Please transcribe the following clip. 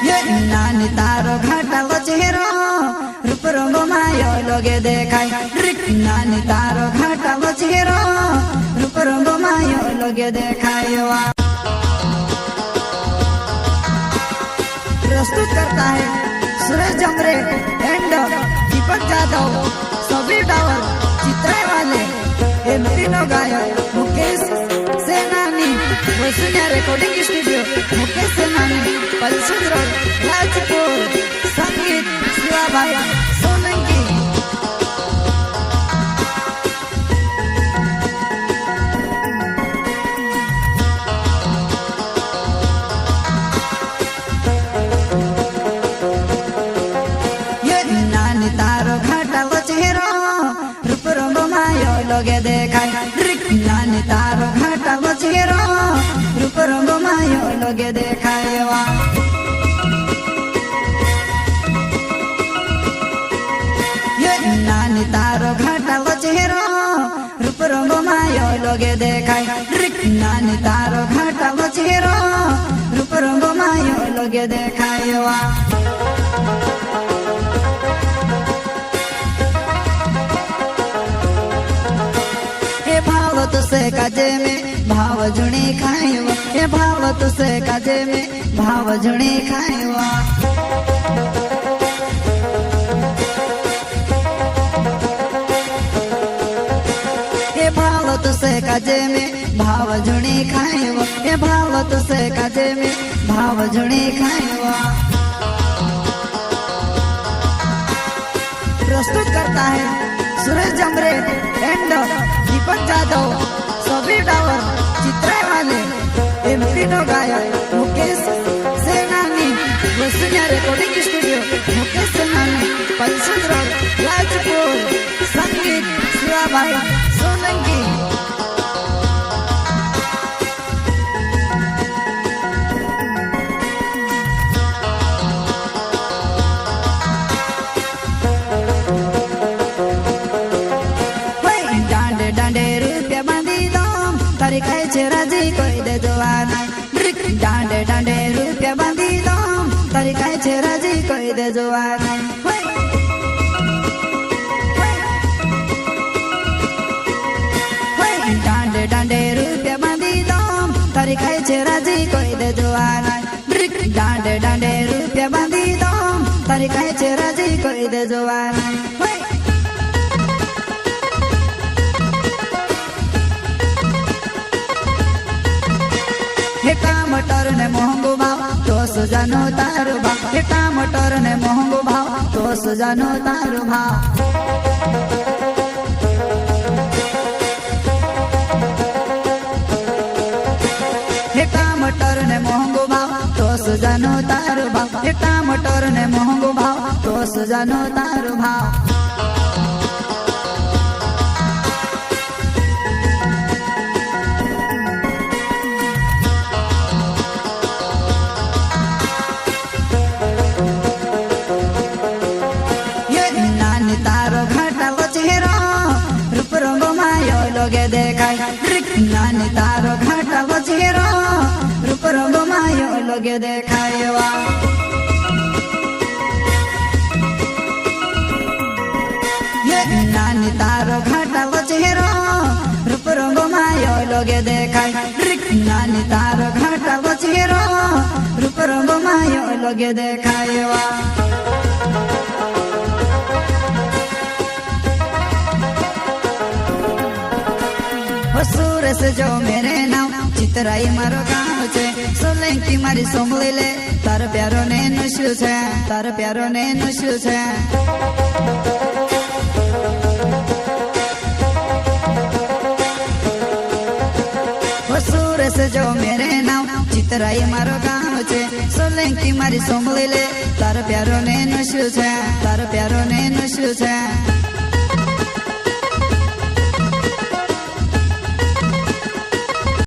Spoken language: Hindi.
ये नानी तारो घाटालो चेहरो रूप रंग मायो लगे देखाय नानी तारो घाटालो चेहरो रूप रंग मायो लगे देखाय प्रस्तुत करता है सुरेश जमरे एंड दीपक जादव सबीर टावर चित्रे वाले एमपी नो गायक मुकेश सेनानी वसुन्या रिकॉर्डिंग स्टूडियो मुकेश सेनानी पलसुद रोड राजपुर संगीत शिवाभाई सोलंकी लगे देखाय नानी तारो घाटालो चेहरो रूप रंग मायो लगे देखाय ये नानी तारो घाटालो चेहरो रूप रंग मायो लगे देखाय नानी तारो घाटालो चेहरो रूप रंग मायो लगे देखाय तुसे काजे में भाव जुणी खाएवा ये भाव तुसे काजे में भाव जुणी खाएवा ये भाव तुसे काजे में भाव जुणी खाएवा ये भाव तुसे काजे में भाव जुणी खाएवा प्रस्तुत करता है सुरेश जमरे एंड दीपक जादव सबीर टावर चित्रे वाले एमपी नो गायक मुकेश सेनानी वसुन्या रिकॉर्डिंग स्टूडियो मुकेश सेनानी पलसुद रोड राजपुर संगीत शिवाभाई सोलंकी कहे छे राजी कोई दे जवाना डांडे डांडे रुपया बांधी दो तारी कहे छे राजी कोई दे जवाना डांडे डांडे रुपया बांधी दो तारी कहे छे राजी कोई दे जवाना डांडे डांडे रुपया बांधी दो तारी कहे छे राजी कोई दे जवाना टमाटर ने महंगो भाव तो सुजानो तारो भाव टमाटर ने महंगो भाव तो सुजानो तारो भाव टमाटर ने महंगो भाव तो सुजानो तारो भाव टमाटर ने महंगो भाव तो सुजानो तारो भाव लगे देखाय नानी तारो घाटालो चेहरो रूप रंग मायो लगे देखाय ये नानी तारो घाटालो चेहरो रूप रंग मायो लगे देखाय नानी तारो घाटालो चेहरो रूप रंग मायो लगे देखाय सूरज जो मेरे नाम चितराई मारो गाँव छे सोलंकी मारी सोमली ले तार प्यारो ने नश्यु छे तार प्यारो ने नश्यु छे सूरज जो मेरे नाम चितराई मारो गाँव छे सोलंकी मारी सोमली ले तार प्यारो ने नश्यु छे तार प्यारो ने नश्यु छे